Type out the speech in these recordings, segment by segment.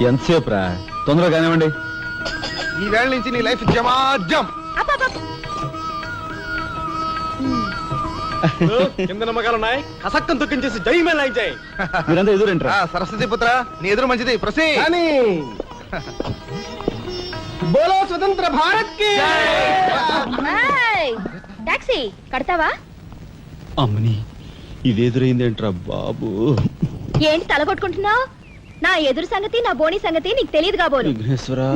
ఎంతసేపు రా, తొందరగా కానివ్వండి. ఈ వేళ నుంచి నీ లైఫ్ జమాజం. కింద నమ్మకాలు ఉన్నాయి, కసక్కం తొక్కించేసి జై మేళ జై. మీరంతా ఎదురేంట్రా? సరస్వతి పుత్ర, నీ ఎదురు మంచిది. ప్రసీ బోలో స్వతంత్ర భారత్ కి టాక్సీ కడతావా? అమ్మని, ఇది ఎదురైందేంట్రా బాబు? ఏంటి తలగొట్టుకుంటున్నావు? నా ఎదురు సంగతి, నా బోని సంగతి నీకు తెలియదు కాబోలు.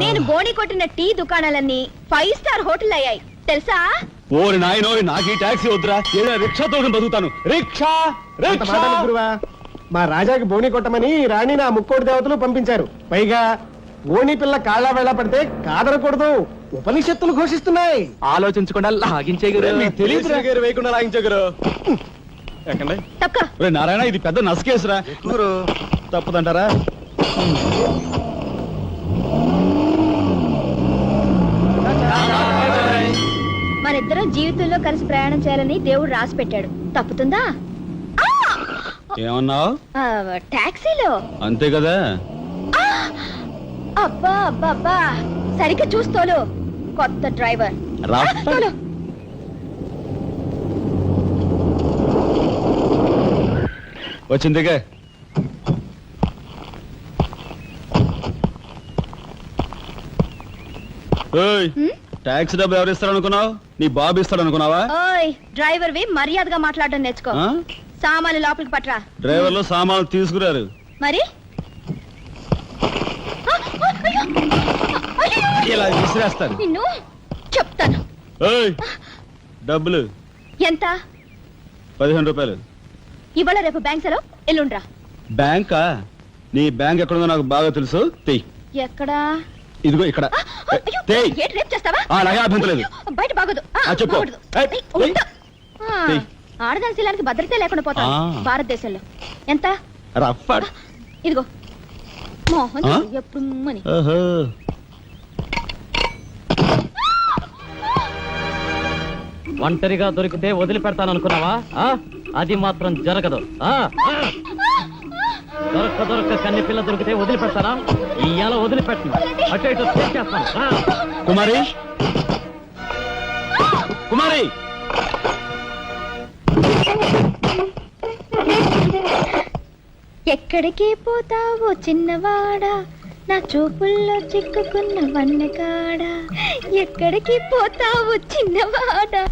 నేను బోని కొట్టిన టీ దుకాణాలన్నీ 5 స్టార్ హోటల్ అయ్యాయి తెలుసా? ఓరి నాయనో, నాకు ఈ టాక్సీ వద్దురా, ఏదైనా రిక్షాతో బతుకుతాను. రిక్షా గురువా, మా రాజాకి బోని కొట్టమని రాణి నా ముక్కోటి దేవతలు పంపించారు. పైగా ఓణి పిల్ల కాళ్ళ వెళ్ళ పడితే కాదనకూడదు, ఉపనిషత్తులు ఘోషిస్తున్నాయి. ఆలోచించకుండా లాగించే తెలియదు వేయకుండా లాగించగరు. నారాయణ, ఇది పెద్ద నసకేసురా. తప్పదంటారా? మనిద్దరం జీవితంలో కలిసి ప్రయాణం చేయాలని దేవుడు రాసి పెట్టాడు. తప్పుతుందా? ఏమన్నావు? టాక్సీలో అంతే కదా. అబ్బా అబ్బా అబ్బా, సరిగ్గా చూస్తోలు. కొత్త డ్రైవర్ రా. వచ్చిందిగా. టాక్సీ డబ్బు ఎవరు ఇస్తారు అనుకున్నావు? నీ బాబు ఇస్తాడు అనుకున్నావా? ఓయ్ డ్రైవర్ వి మర్యాదగా మాట్లాడడం నేర్చుకో. సామాన్లు లోపలికి పట్రా. డ్రైవర్లు సామాన్లు తీసుకురారు మరి ఇలా విసిరేస్తారు. నిన్ను చెప్తాను. డబ్బులు ఎంత? 15 రూపాయలు. ఇవాళ రేపు బ్యాంక్ సెలవు, ఎల్లుండ్రా. బ్యాంకా? నీ బ్యాంక్ ఎక్కడుందో నాకు బాగా తెలుసు. ఎక్కడా? ఇదిగో ఇక్కడ. అలాగే అభ్యంతలేదు. బయట బాగోదు. ఆడదాని శీలానికి భద్రత లేకుండా పోతా భారతదేశంలో. ఎంత? ఇదిగో మోహన్ ఎప్పుడు మని. ఒంటరిగా దొరికితే వదిలిపెడతాను అనుకున్నావా? అది మాత్రం జరగదు. దొరక్క కన్ని పిల్ల దొరికితే వదిలిపెడతానా? ఇయ్యాల వదిలిపెట్టను. అటు ఇటు చేస్తాను. కుమారి, కుమారి, ఎక్కడికి పోతావో చిన్నవాడా, నా చూపుల్లో చిక్కుకున్న వన్నెకాడా. ఎక్కడికి పోతావో చిన్నవాడా.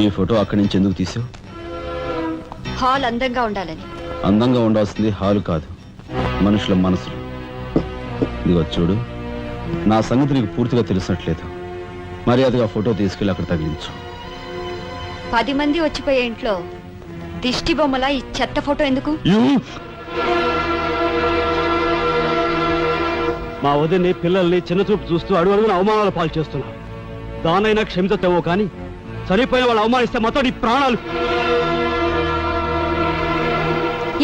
ఈ ఫోటో అక్కడి నుంచి ఎందుకు తీసావు? హాల్ అందంగా ఉండాలని. అందంగా ఉండాల్సింది హాలు కాదు, మనుషుల మనసులు. ఇదిగో చూడు, నా సంగతి నీకు పూర్తిగా తెలిసినట్లేదు. మర్యాదగా ఫోటో తీసుకెళ్ళి అక్కడ తగిలించు. 10 మంది వచ్చిపోయే ఇంట్లో దిష్టి బొమ్మల ఈ చెత్త ఫోటో ఎందుకు? మా వదిని పిల్లల్ని చిన్నచూపు చూస్తూ అడుగున అవమానాలు పాలు చేస్తున్నా. దానైనా క్షమితేమో కానీ చనిపోయిన వాళ్ళు అవమానిస్తే మొత్తం నీ ప్రాణాలు.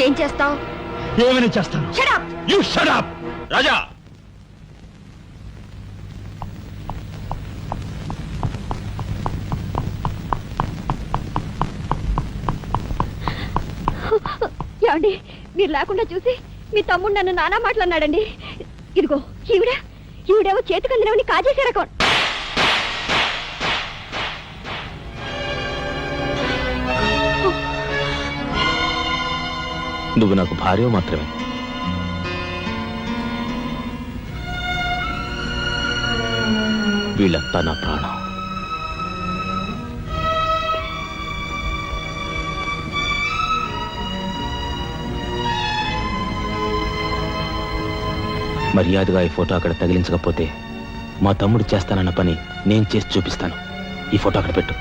ఏం చేస్తావు? ఏమైనా చేస్తాను. You shut up, రాజా. ఏమండి, మీరు లేకుండా చూసి మీ తమ్ముడు నన్ను నానా మాట్లాడినాడండి. ఇదిగో ఈవిడేమో చేతికందినవని కాజేసే రకం. నువ్వు నాకు భార్య మాత్రమే. వీళ్ళంతా నా ప్రాణం. మర్యాదగా ఈ ఫోటో అక్కడ తగిలించకపోతే మా తమ్ముడు చేస్తానన్న పని నేను చేసి చూపిస్తాను. ఈ ఫోటో అక్కడ పెట్టు.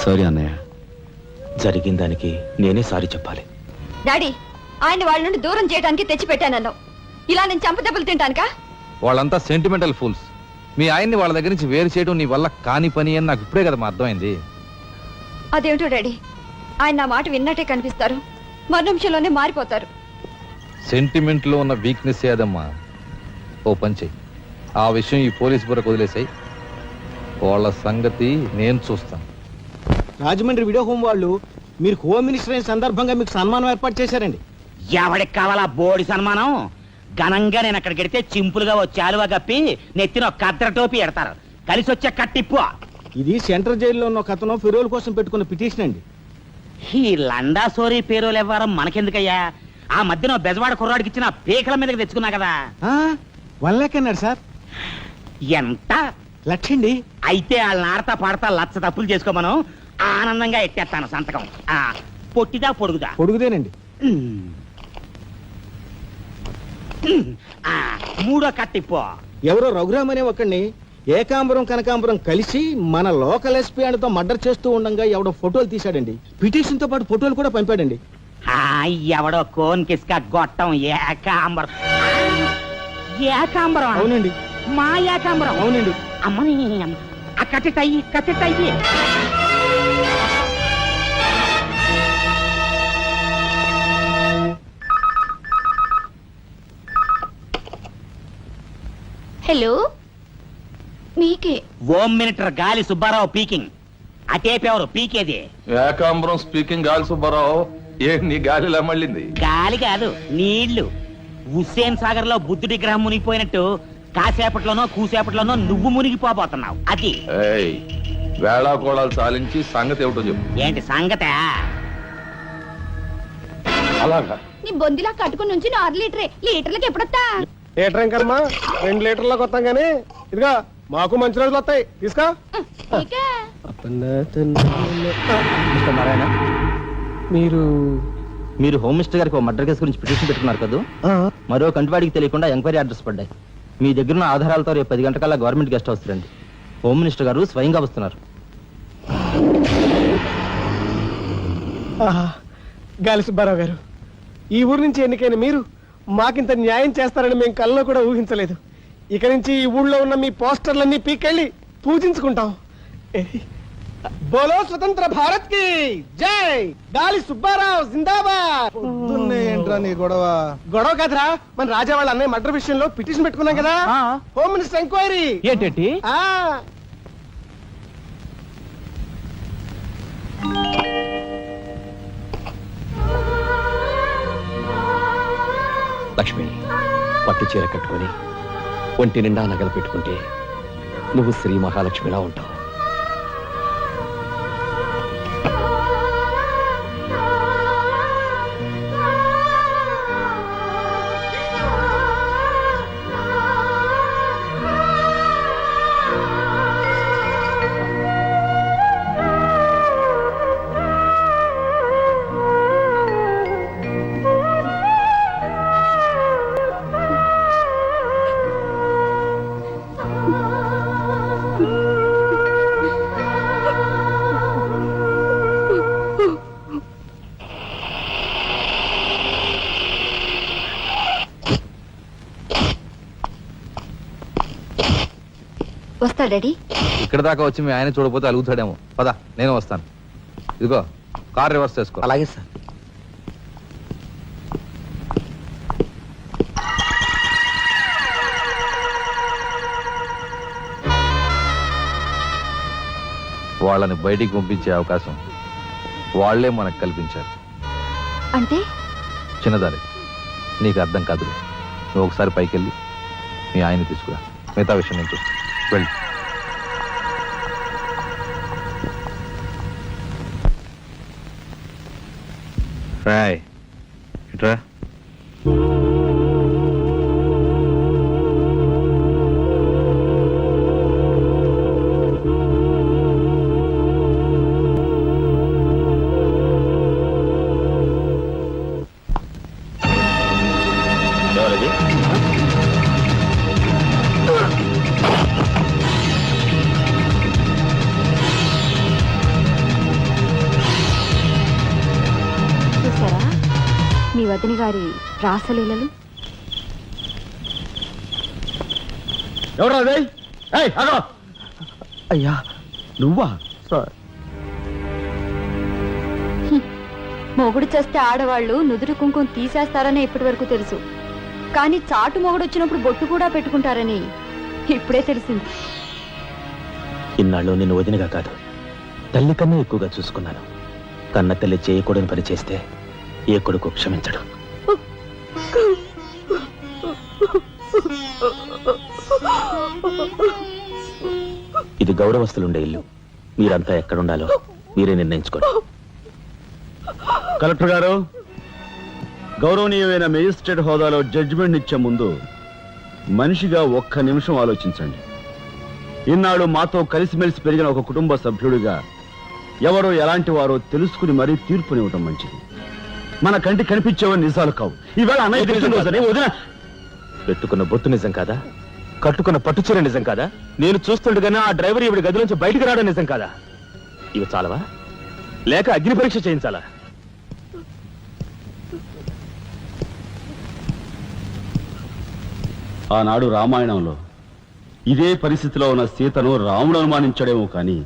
సారీ అన్నయ్య. జరిగిన దానికి నేనే సారీ చెప్పాలి. డాడీ, ఆయన వాళ్ళ నుండి దూరం చేయడానికి తెచ్చిపెట్టానన్నావు. ఇలా నేను చంపదెబ్బలు తింటానుకా? వాళ్ళంతా సెంటిమెంటల్ ఫూల్స్. మీ ఆయన్ని వాళ్ళ దగ్గర నుంచి వేరు చేయడం నీ వల్ల కాని పని అని నాకు ఇప్పుడే కదమ్మా అర్థమైంది. అదేమిటో డాడీ, ఆయన నా మాట విన్నట్టే కనిపిస్తారు, మరు నిమిషంలోనే మారిపోతారు. సెంటిమెంట్ లో ఉన్న వీక్నెస్ ఏదమ్మా. ఓ పని చెయ్యి, ఆ విషయం ఈ పోలీస్ బుర్రకు వదిలేసాయి. వాళ్ళ సంగతి నేను చూస్తాను. రాజమండ్రి వీడియో హోమ్ వాళ్ళు మీరు హోమ్ మినిస్టర్ అయిన సందర్భంగా మీకు సన్మానం ఏర్పాటు చేశారండి. ఎవడికి కావాలా బోడి సన్మానం? ఘనంగా నేను అక్కడికి వెడితే చింపులుగా ఓ చాలువా కప్పి నెత్తిన ఒక కద్ర టోపీ ఎడతారు. కలిసి వచ్చే కట్టిప్పు. ఇది సెంట్రల్ జైల్లో ఉన్న ఒక అతను ఫిరోల్ కోసం పెట్టుకున్న పిటిషన్ అండి. ఈ లండా సోరీ పేరోలు ఇవ్వడం మనకెందుకయ్యా? ఆ మధ్యన ఓ బెజవాడ కుర్రాడికి ఇచ్చిన పీకల మీదకి తెచ్చుకున్నా కదా. 1 lakh అన్నాడు సార్. ఎంత? 1,00,000 అండి. అయితే వాళ్ళని ఆడతా పాడతా లచ్చ తప్పులు చేసుకోమను, ఆనందంగా ఎట్టేస్తాను సంతకం. పొట్టిదా పొడుగుదా? పొడుగుదేనండి. మూడో కట్టిప్పు. ఎవరో రఘురామ్ అనే ఒకడిని ఏకాంబరం కనకాంబరం కలిసి మన లోకల్ ఎస్పీ అండ్తో మర్డర్ చేస్తూ ఉండగా ఎవడో ఫోటోలు తీశాడండి. పిటిషన్ తో పాటు ఫోటోలు కూడా పంపాడండి. ఎవడో కోన్ కిస్క గొట్టం ఏకాంబరం. ఏకాంబరం? అవునండి. మా ఏకాంబరం? అవునండి. అమ్మని కట్టెట్టయి కట్టెట్టయి. హలో, మీకే. ఓం మినిటర్ గాలి సుబ్బారావు పీకింగ్. అటేపెవరు పీకేది? ఏకాంబరం స్పీకింగ్. గాలి సుబ్బారావు, ఏ నీ గాలిలా మళ్ళింది? గాలి కాదు, నీళ్లు. హుస్సేన్ సాగర్ లో బుద్ధుడి గ్రహం మునిగిపోయినట్టు కాసేపట్లోనో కూసేపట్లోనో నువ్వు మునిగిపోబోతున్నావు. అది వేళాకోళాలు చాలించి సంగతి ఏమిటో చెప్పు. ఏంటి సంగతే? అలాగా నీ బొందిలా కట్టుకుని నుంచి 6 లీటరే. లీటర్లకి ఎప్పుడొస్తా? లీటర్ ఇంకమ్మా 2 లీటర్లకు వస్తాం కానీ ఇదిగా మాకు మంచి రోజులు వస్తాయి. తీసుకో. ఇకే. నారాయణ, మీరు మీరు హోమ్ మినిస్టర్ గారికి ఒక మర్డర్ కేసు గురించి పిటిషన్ పెట్టుకున్నారు కదా. మరో కంటివాడికి తెలియకుండా ఎంక్వైరీ అడ్రస్ పడ్డాయి. మీ దగ్గర ఉన్న ఆధారాలతో రేపు 10 గంటకల్లా గవర్నమెంట్ గెస్ట్ హౌస్ రండి. హోమ్ మినిస్టర్ గారు స్వయంగా వస్తున్నారు. గాలి సుబ్బారావు గారు, ఈ ఊరు నుంచి ఎన్నికైన మీరు మాకింత న్యాయం చేస్తారని మేము కల్లో కూడా ఊహించలేదు. ఇక నుంచి ఈ ఊళ్ళో ఉన్న మీ పోస్టర్లన్నీ పీకెళ్ళి పూజించుకుంటాం. బోలో స్వతంత్ర భారత్ కి జై. గాలి సుబ్బారావు జిందాబాద్. ఏంట్రా నీ గొడవ? గొడవ కాదురా, మన రాజా వాళ్ళ అన్నయ్య మర్డర్ విషయంలో పిటిషన్ పెట్టుకున్నాం కదా. Home minister enquiry. ఏంటంటే లక్ష్మి, పట్టు చీర కట్టుకొని ఒంటి నిండా నగలు పెట్టుకుంటే నువ్వు శ్రీ మహాలక్ష్మిలా ఉంటావు. వస్తా డాడీ. ఇక్కడ దాకా వచ్చి మీ ఆయన చూడపోతే అలుగుతాడేమో. పద, నేను వస్తాను. ఇదిగో కార్ రివర్స్ చేసుకో. అలాగే సార్. వాళ్ళని బయటికి పంపించే అవకాశం వాళ్లే మనకు కల్పించారు. అంటే చిన్నదారి, నీకు అర్థం కాదు. నువ్వు ఒకసారి పైకి వెళ్ళి మీ ఆయన తీసుకురా. మిగతా విషయం నేను చూస్తాను. వెళ్ళి రాయ్ ఇట్రా. చూసారా మీ వదిన గారి రాసలీలలు? ఎవరు అదే ఏయ్, ఆగు! అయ్యా నువ్వా? సార్ మొగుడు చేస్తే ఆడవాళ్ళు నుదురు కుంకుమ తీసేస్తారని ఇప్పటి వరకు తెలుసు, కానీ చాటు మొగుడు వచ్చినప్పుడు బొట్టు కూడా పెట్టుకుంటారని ఇప్పుడే తెలిసింది. ఇన్నాళ్ళు నిన్ను వదినగా కాదు, తల్లి కన్నా ఎక్కువగా చూసుకున్నాను. కన్న తల్లి చేయకూడని పని చేస్తే ఏ కొడుకు క్షమించడు. ఇది గౌరవస్తులుండే ఇల్లు. మీరంతా ఎక్కడుండాలో మీరే నిర్ణయించుకోండి. కలెక్టర్ గారు, గౌరవనీయమైన మేజిస్ట్రేట్ హోదాలో జడ్జిమెంట్ ఇచ్చే ముందు మనిషిగా ఒక్క నిమిషం ఆలోచించండి. ఇన్నాళ్ళు మాతో కలిసిమెలిసి పెరిగిన ఒక కుటుంబ సభ్యుడిగా ఎవరో ఎలాంటి వారో తెలుసుకుని మరీ తీర్పునివ్వటం మంచిది. మన కంటి కనిపించేవని నిజాలు కావు. ఈవేళ అన్నయ్య పుట్టినరోజని వదిన పెట్టుకున్న బొత్తు నిజం కాదా? కట్టుకున్న పట్టుచీర నిజం కాదా? నేను చూస్తుండగానే ఆ డ్రైవర్ ఇవిడి గది నుంచి బయటికి రావడం నిజం కాదా? ఇవి చాలవా, లేక అగ్ని పరీక్ష చేయించాలా? ఆనాడు రామాయణంలో ఇదే పరిస్థితిలో ఉన్న సీతను రాముడు అనుమానించాడేమో కానీ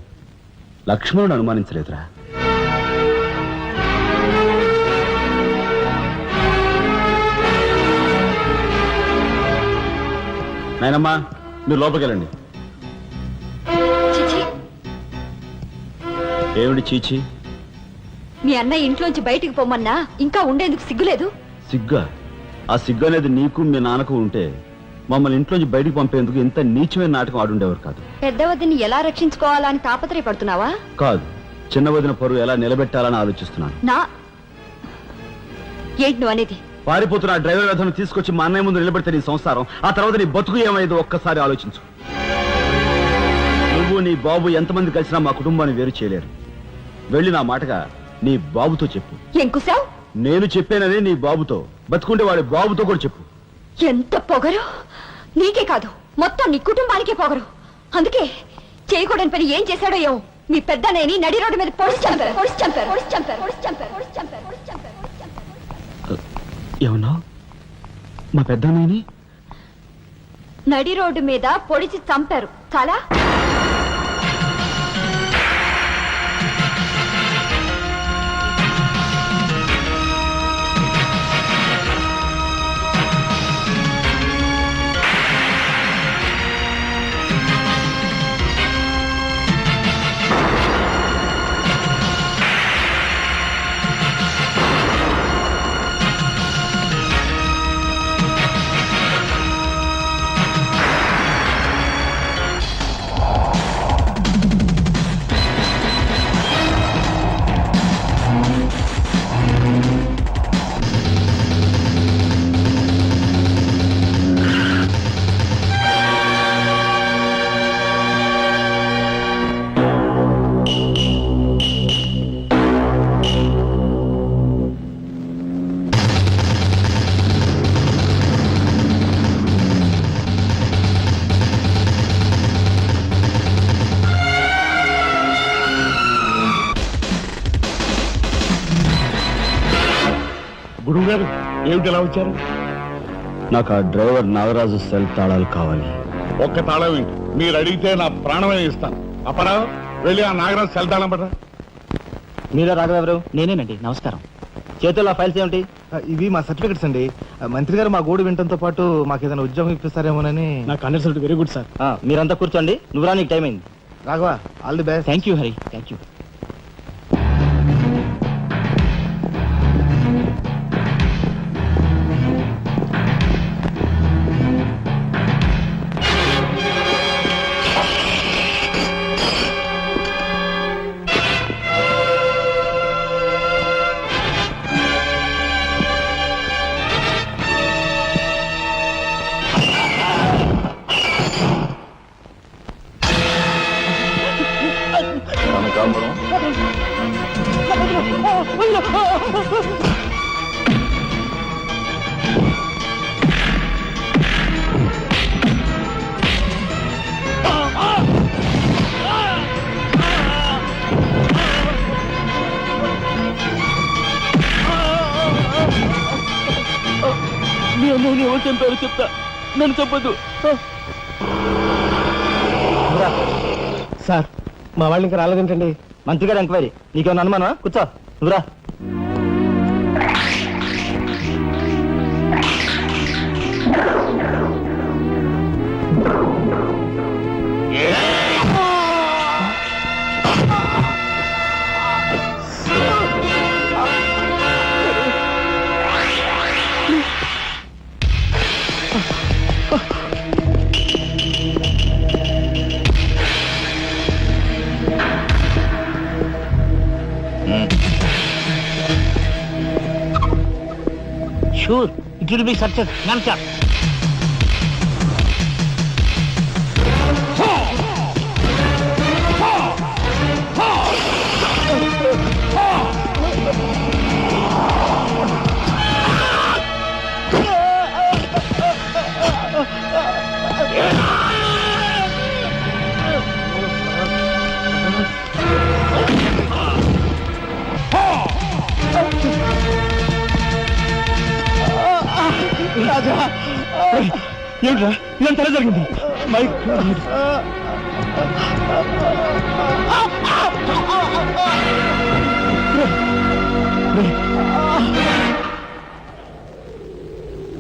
లక్ష్మణుడు అనుమానించలేదురా. నాయనమ్మా, మీరు లోపలికి వెళ్ళండి. చిచి, ఏమిటి చీచి? మీ అన్నయ్య ఇంట్లోంచి బయటికి పొమ్మన్నా ఇంకా ఉండేందుకు సిగ్గులేదు? సిగ్గా? ఆ సిగ్గు అనేది నీకు మీ నాన్నకు ఉంటే మమ్మల్ని ఇంట్లోంచి బయటికి పంపేందుకు ఇంత నీచమైన నాటకం ఆడుండేవారు కాదు. పెద్దవదిని ఎలా రక్షించుకోవాలా అని తాపత్రయపడుతున్నావా? కాదు, చిన్న వదిన పరువు ఎలా నిలబెట్టాలని ఆలోచిస్తున్నాను. ఏంటి నువ్వు అనేది? పారిపోతున్న డ్రైవర్ వ్యధను తీసుకొచ్చి మా అన్నయ్య ముందు నిలబెడితే నీ సంసారం, ఆ తర్వాత నీ బతుకు ఏమైందో ఒక్కసారి ఆలోచించు. నువ్వు నీ బాబు ఎంతమంది కలిసినా మా కుటుంబాన్ని వేరు చేయలేరు. వెళ్ళి నా మాటగా నీ బాబుతో చెప్పు. ఏం కుసావ్? నేను చెప్పానని నీ బాబుతో, బతుకుంటే వాడి బాబుతో కూడా చెప్పు. ఎంత పొగరు! నీకే కాదు, మొత్తం నీ కుటుంబానికే పొగరు. అందుకే చేయకూడని పని ఏం చేశాడో ఏమో మీ పెద్దనేని నడి రోడ్డు మీద పొడిచి చంపారు. ఏమన్నా? మా పెద్దనేని నడి రోడ్డు మీద పొడిచి చంపారు. చాలా గురువు గారు, ఏమిటి ఎలా వచ్చారు? నాకు ఆ డ్రైవర్ నాగరాజు సెల్ తాళాలు కావాలి. ఒక్క తాళం ఏంటి, మీరు అడిగితే నా ప్రాణమే ఇస్తాను. అపరావు, వెళ్ళి ఆ నాగరాజు సెల్ తాళం పడరా. మీరే రాఘవెవరు? నేనేనండి. నమస్కారం. చేతుల్లో ఫైల్స్ ఏమిటి? ఇవి మా సర్టిఫికెట్స్ అండి. మంత్రి గారు మా గోడు వినటంతో పాటు మాకు ఏదైనా ఉద్యోగం ఇప్పిస్తారేమోనని. నా కండక్ట్ వెరీ గుడ్ సార్. మీరంతా కూర్చోండి. నువ్వు రా, నీకు టైం అయింది. Raghava, all the best. Thank you Hari, thank you. మీ అన్నయ్యని ఎవరు చంపారో చెప్తా, నన్ను చెప్పదు. సార్ మా వాళ్ళు ఇంకా రాలేదేంటండి? మంత్రి గారు ఎంక్వైరీ నీకేమన్నా అనుమానమా? కూర్చో నువ్వురా. Sure it will be success. నన్సార్ ఏంట్రా ఇదంతా జరిగింది?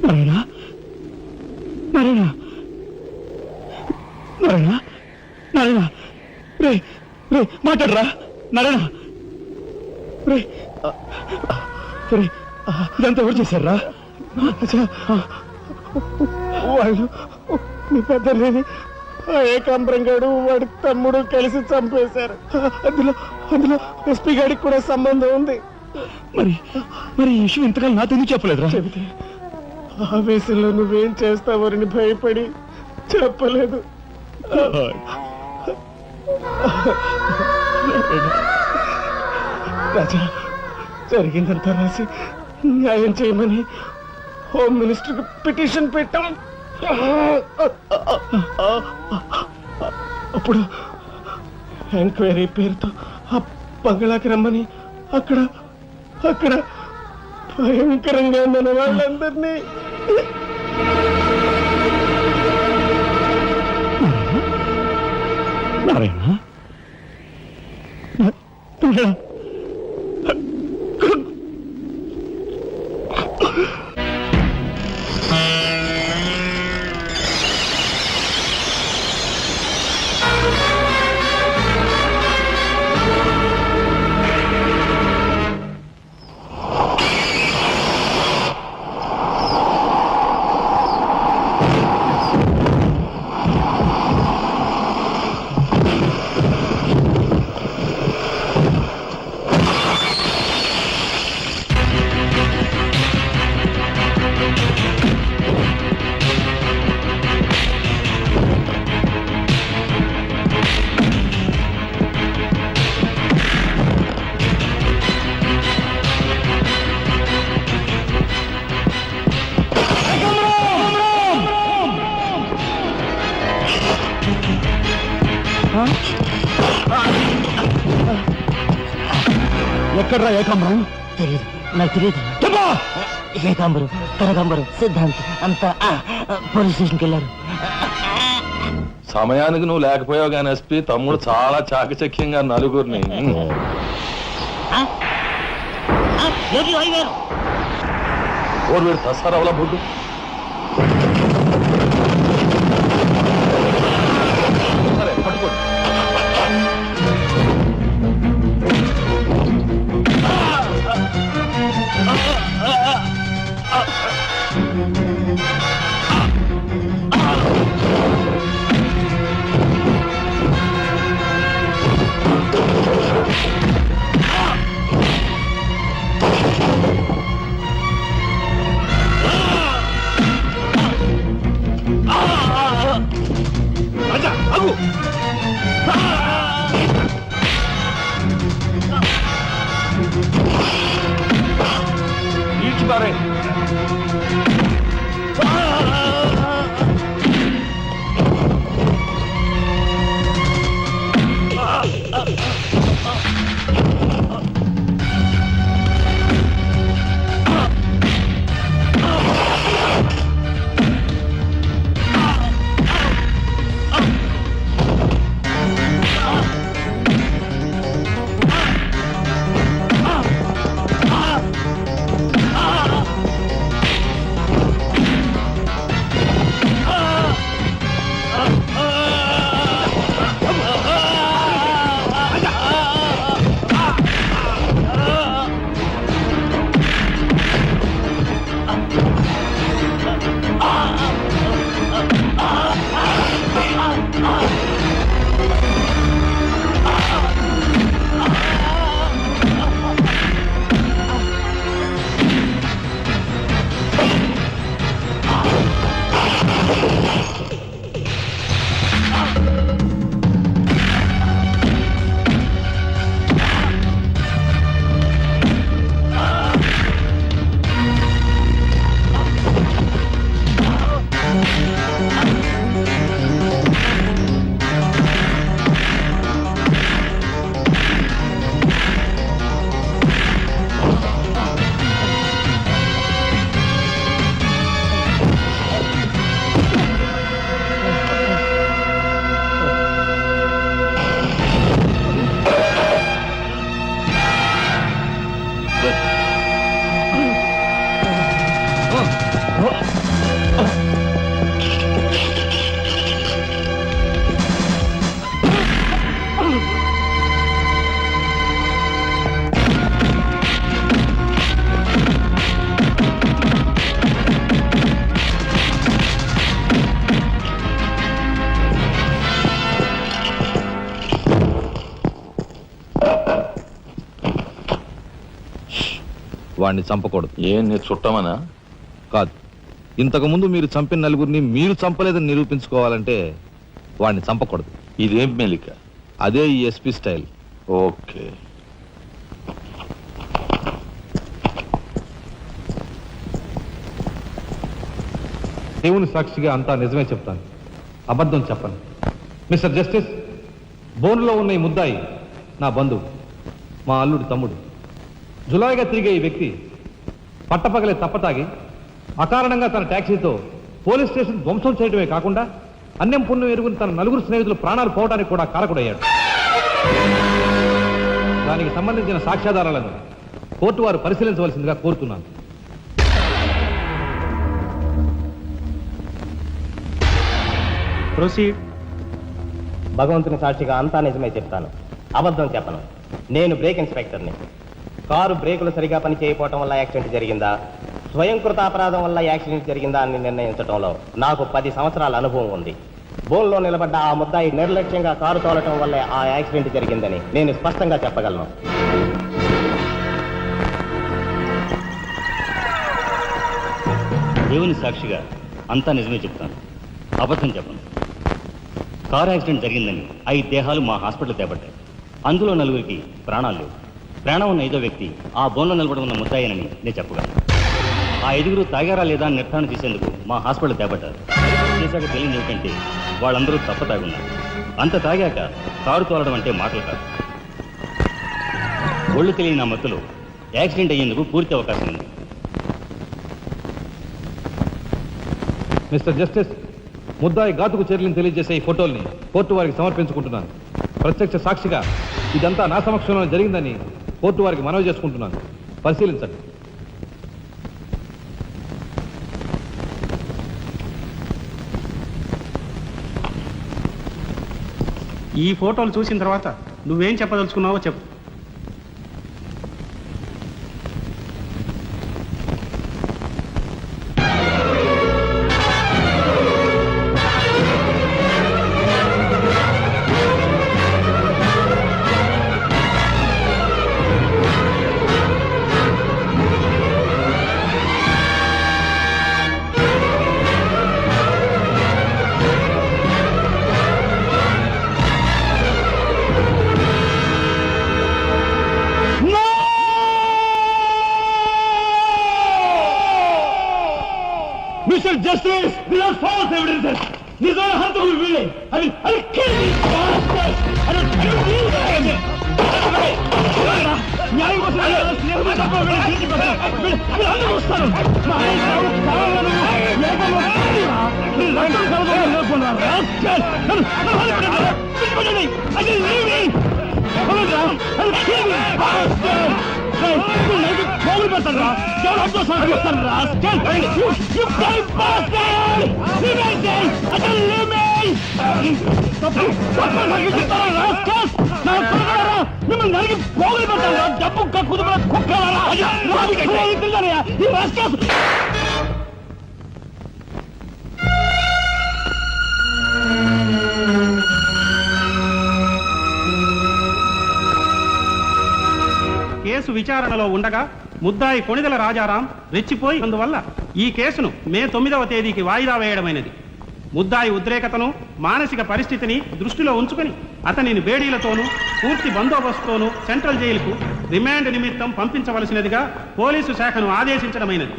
నారాయణ నారాయణ నారాయణ నారాయణ రే రే మాట్లాడరా నారాయణ రే రే ఇదంతా ఎవరు చేశారా? వాళ్ళు మీ పెద్దలేని ఏకాంబరం గారు వాడి తమ్ముడు కలిసి చంపేశారు. అందులో ఎస్పీ గారికి కూడా సంబంధం ఉంది. మరి మరి ఈ విషయం ఇంతకాలం నాతో ఎందుకు చెప్పలేదురా? చెబితే ఆవేశంలో నువ్వేం చేస్తావని భయపడి చెప్పలేదు. రాజా జరిగిందంతా రాసి న్యాయం చేయమని హోమ్ మినిస్టర్ పిటిషన్ పెట్టాం. అప్పుడు ఎంక్వైరీ పేరుతో ఆ బంగ్లాకి రమ్మని అక్కడ భయంకరంగా మన వాళ్ళందరినీ నారాయణ ఎక్కడ్రా ఏకాంబరం? తెలియదు, నాకు తెలియదు. ఏకాంబరం, కనకాంబరం, సిద్ధాంత్ అంతా పోలీస్ స్టేషన్కి వెళ్ళారు. సమయానికి నువ్వు లేకపోయావు కానీ ఎస్పీ తమ్ముడు చాలా చాకచక్యంగా నలుగురిని ఓడు వీడు తసారవల బొడ్డు సరే పట్టుకోండి. వాడిని చంపకూడదు. ఏం నీ చుట్టమనా? కాదు, ఇంతకుముందు మీరు చంపిన నలుగురిని మీరు చంపలేదని నిరూపించుకోవాలంటే వాడిని చంపకూడదు. ఇదేం మెలిక? అదే ఈ ఎస్పీ స్టైల్. ఓకే. దేవుని సాక్షిగా అంతా నిజమే చెప్తాను, అబద్ధం చెప్పను. మిస్టర్ జస్టిస్, బోన్లో ఉన్న ఈ ముద్దాయి నా బంధువు, మా అల్లుడి తమ్ముడు. జులాయిగా తిరిగే ఈ వ్యక్తి పట్టపగలే తప్పతాగి అకారణంగా తన ట్యాక్సీతో పోలీస్ స్టేషన్ ధ్వంసం చేయడమే కాకుండా అన్యం పుణ్యం ఎరుగుని తన నలుగురు స్నేహితులు ప్రాణాలు పోవడానికి కూడా కారకుడయ్యాడు. దానికి సంబంధించిన సాక్ష్యాధారాలను కోర్టు వారు పరిశీలించవలసిందిగా కోరుతున్నాను. ప్రొసీడ్. భగవంతుని సాక్షిగా అంతా నిజమే చెప్తాను, అబద్ధం చెప్పను. నేను బ్రేక్ ఇన్స్పెక్టర్ని. కారు బ్రేకులు సరిగా పని చేయకపోవటం వల్ల యాక్సిడెంట్ జరిగిందా, స్వయంకృత అపరాధం వల్ల యాక్సిడెంట్ జరిగిందా అని నిర్ణయించడంలో నాకు 10 సంవత్సరాల అనుభవం ఉంది. బోన్లో నిలబడ్డ ఆ ముద్దాయి నిర్లక్ష్యంగా కారు తోలటం వల్లే ఆ యాక్సిడెంట్ జరిగిందని నేను స్పష్టంగా చెప్పగలను. దేవుని సాక్షిగా అంతా నిజమే చెప్తాను, అబద్ధం చెప్పను. కారు యాక్సిడెంట్ జరిగిందని 5 దేహాలు మా హాస్పిటల్ తేబడ్డాయి. అందులో 4గురికి ప్రాణాలు లేవు. ప్రాణం ఉన్న 5వ వ్యక్తి ఆ బోన్లో నిలబడి ఉన్న ముద్దాయనని నేను చెప్పగలను. ఆ 5గురు తాగారా లేదా అని నిర్ధారణ చేసేందుకు మా హాస్పిటల్ తేబడ్డారు. చేశాక తెలియదు ఏమిటంటే వాళ్ళందరూ తప్ప తాగున్నారు. అంత తాగాక కారు తోలడం అంటే మాటలు కాదు. ఒళ్ళు తెలియని నా మత్తులో యాక్సిడెంట్ అయ్యేందుకు పూర్తి అవకాశం ఉంది. మిస్టర్ జస్టిస్, ముద్దాయి ఘాతుకు చర్యలను తెలియజేసే ఈ ఫోటోల్ని కోర్టు వారికి సమర్పించుకుంటున్నాను. ప్రత్యక్ష సాక్షిగా ఇదంతా నా సమక్షంలో జరిగిందని కోర్టు వారికి మనవి చేసుకుంటున్నాను. పరిశీలించండి. ఈ ఫోటోలు చూసిన తర్వాత నువ్వేం చెప్పదలుచుకున్నావో చెప్పు. Mr. Justice, these are false evidences. These are hardcore willing. I'll kill these bastards. I don't believe them. న్యాయం కోసం అందరూ వస్తారు. మిమ్మల్ని నరికి పోగులు పెట్టారా? డబ్బు కుదుపుల కుక్కలారా? కేసు విచారణలో ఉండగా ముద్దాయి కొణిదెల రాజారాం రెచ్చిపోయి అందువల్ల ఈ కేసును మే 9వ తేదీకి వాయిదా వేయడమైనది. ముద్దాయి ఉద్రేకతను, మానసిక పరిస్థితిని దృష్టిలో ఉంచుకొని అతనిని బేడీలతోనూ పూర్తి బందోబస్తుతోనూ సెంట్రల్ జైలుకు రిమాండ్ నిమిత్తం పంపించవలసినదిగా పోలీసు శాఖను ఆదేశించడమైనది.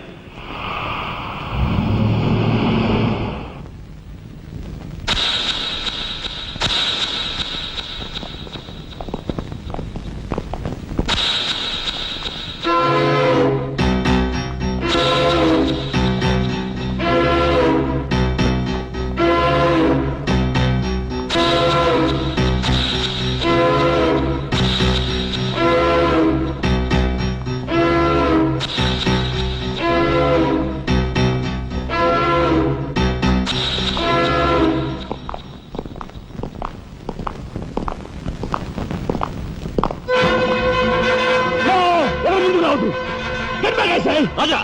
Raja!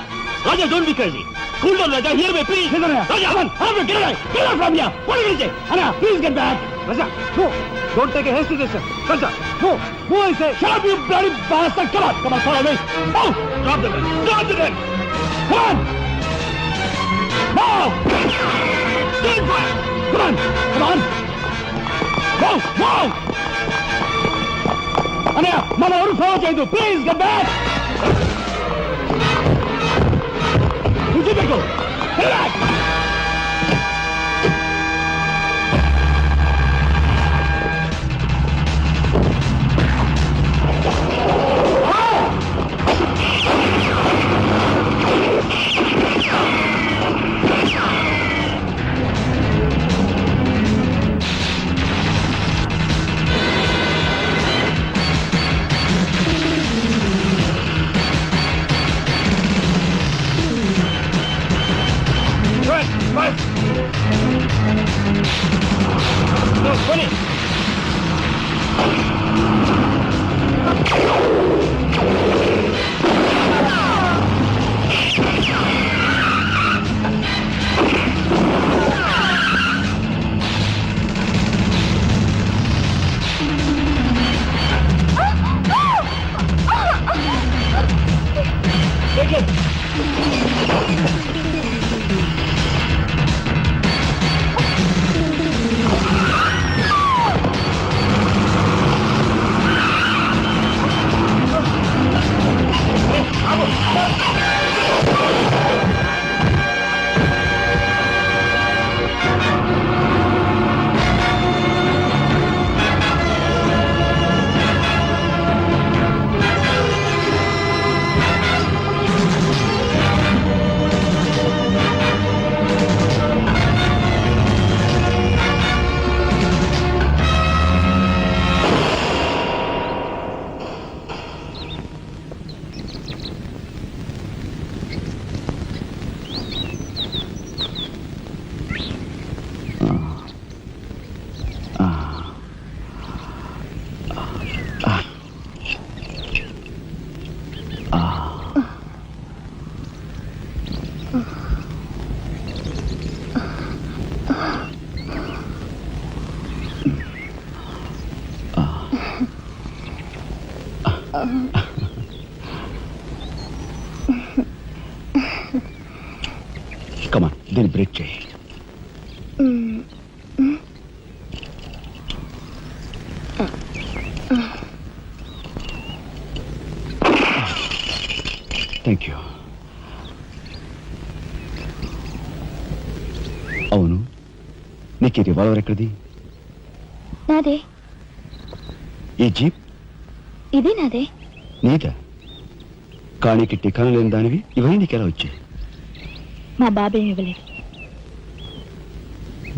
Raja, don't be crazy! Cool down, Raja! Hear me, please! Raja, come on! Get away! Get out from here! What are you going to say? Anna, please get back! Raja, go! Don't take a hasty decision చల్ move I say Shut up, you bloody bastard! Come on, come on, follow me. Move! Drop the gun! Drop the gun! Come on! Move! Stand back! Come on! Come on! Move! Move! Anaya, Mama, ఎవరు follow చేయొద్దు. Please, get back! Go! Get back! Right! No, 20! Take it! కమాన్ దీన్ని break చేయి. Thank you. అవును, నీకు ఈ revolver ఎక్కడిది? నాదే. ఈ జీప్ ఇది నాదే. నీదా? కానీకి టికాను లేని దానివి ఇవన్నీ నీకెలా వచ్చాయి? మా బాబేమి ఇవ్వలేదు.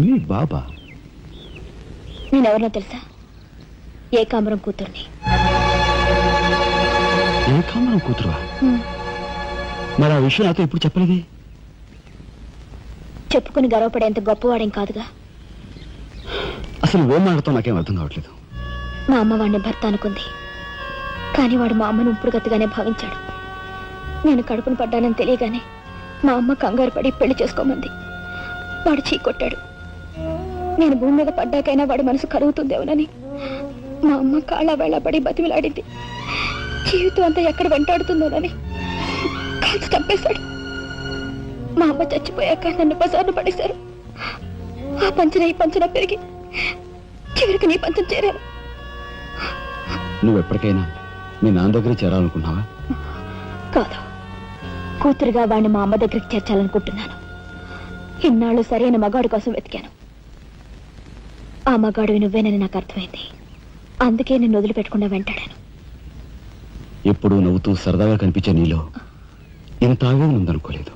మీ బాబా? నేనెవరినో తెలుసా? ఏకాంబరం కూతుర్ని. ఏకాంబరం కూతురువా? మరి ఆ విషయం నాతో ఎప్పుడు చెప్పలేదే? చెప్పుకుని గర్వపడేంత గొప్పవాడేం కాదుగా. అసలు ఓ మాటతో నాకేం అర్థం కావట్లేదు. మా అమ్మ వాడిని భర్త అనుకుంది, కానీ వాడు మా అమ్మను ఉంపుడుగతిగానే భావించాడు. నేను కడుపును పడ్డానని తెలియగానే మా అమ్మ కంగారు పడి పెళ్లి చేసుకోమంది. వాడు చీకొట్టాడు. నేను భూమి మీద పడ్డాకైనా వాడి మనసు కరుగుతుందేమోనని మా అమ్మ కాళ్ళ వేళ పడి బతిమిలాడింది. జీవితం అంతా ఎక్కడ వెంటాడుతుందోనని కాల్చి చంపేశాడు. మా అమ్మ చచ్చిపోయాక నన్ను బజార్ను పడేశారు. ఆ పంచన ఈ పంచన పెరిగి చివరికి నీ పంచం చేరాను. నువ్వు ఎప్పటికైనా మీ నాన్న దగ్గర చేరాలనుకున్నావా? కాదు, కూతురుగా వాడిని మా అమ్మ దగ్గరికి చేర్చాలనుకుంటున్నాను. ఇన్నాళ్ళు సరైన మగాడు కోసం వెతికాను. ఆ మగాడు నువ్వేనని నాకు అర్థమైంది. అందుకే నేను వదిలిపెట్టకుండా వెంటాడాను. ఎప్పుడూ నవ్వుతూ సరదాగా కనిపించే నీలో ఇంత ఆవేదన ఉందనుకోలేదు.